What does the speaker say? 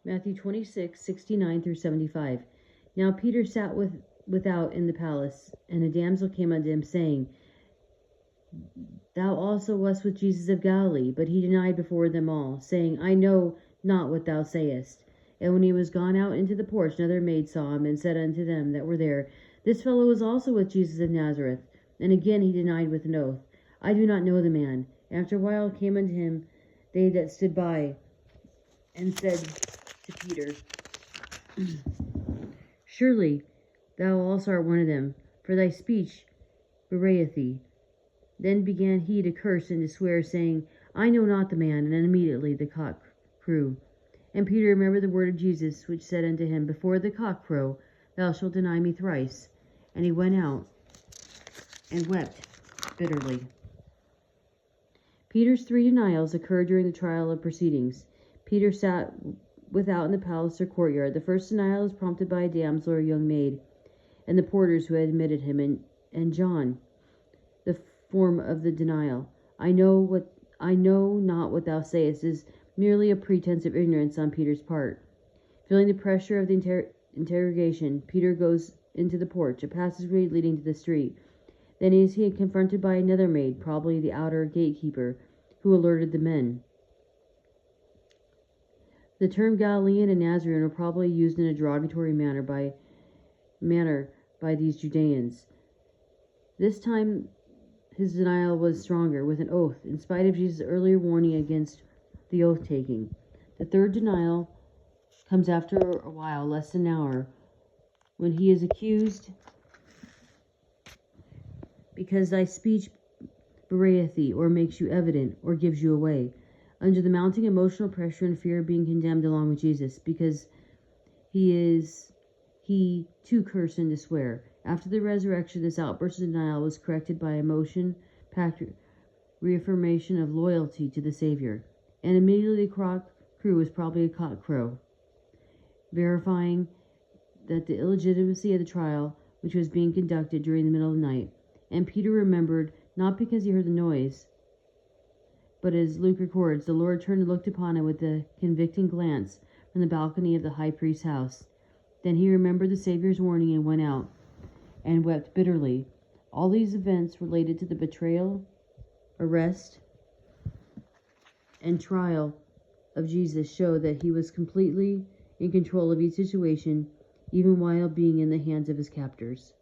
Matthew 26:69 through 75. Now Peter sat without in the palace, and a damsel came unto him, saying, Thou also wast with Jesus of Galilee. But he denied before them all, saying, I know not what thou sayest. And when he was gone out into the porch, another maid saw him, and said unto them that were there, This fellow was also with Jesus of Nazareth. And again he denied with an oath, I do not know the man. After a while came unto him they that stood by, and said to Peter, Surely thou also art one of them, for thy speech bewrayeth thee. Then began he to curse and to swear, saying, I know not the man. And immediately the cock crew. And Peter remembered the word of Jesus, which said unto him, Before the cock crow, thou shalt deny me thrice. And he went out and wept bitterly. Peter's 3 denials occurred during the trial of proceedings. Peter sat without in the palace or courtyard. The first denial is prompted by a damsel or a young maid, and the porters who had admitted him, and John. The form of the denial, I know not what thou sayest, is merely a pretense of ignorance on Peter's part. Feeling the pressure of the interrogation, Peter goes into the porch, a passageway leading to the street. Then is he confronted by another maid, probably the outer gatekeeper, who alerted the men. The term Galilean and Nazarene were probably used in a derogatory manner by these Judeans. This time his denial was stronger, with an oath, in spite of Jesus' earlier warning against the oath-taking. The third denial comes after a while, less than an hour, when he is accused, because thy speech bewrayeth thee, or makes you evident, or gives you away, under the mounting emotional pressure and fear of being condemned along with Jesus, because he too cursed and to swear. After the resurrection, this outburst of denial was corrected by emotion-packed reaffirmation of loyalty to the Savior. And immediately the cock crew was probably a cock crow, verifying that the illegitimacy of the trial, which was being conducted during the middle of the night. And Peter remembered, not because he heard the noise, but as Luke records, the Lord turned and looked upon him with a convicting glance from the balcony of the high priest's house. Then he remembered the Savior's warning and went out and wept bitterly. All these events related to the betrayal, arrest, and trial of Jesus show that he was completely in control of each situation, even while being in the hands of his captors.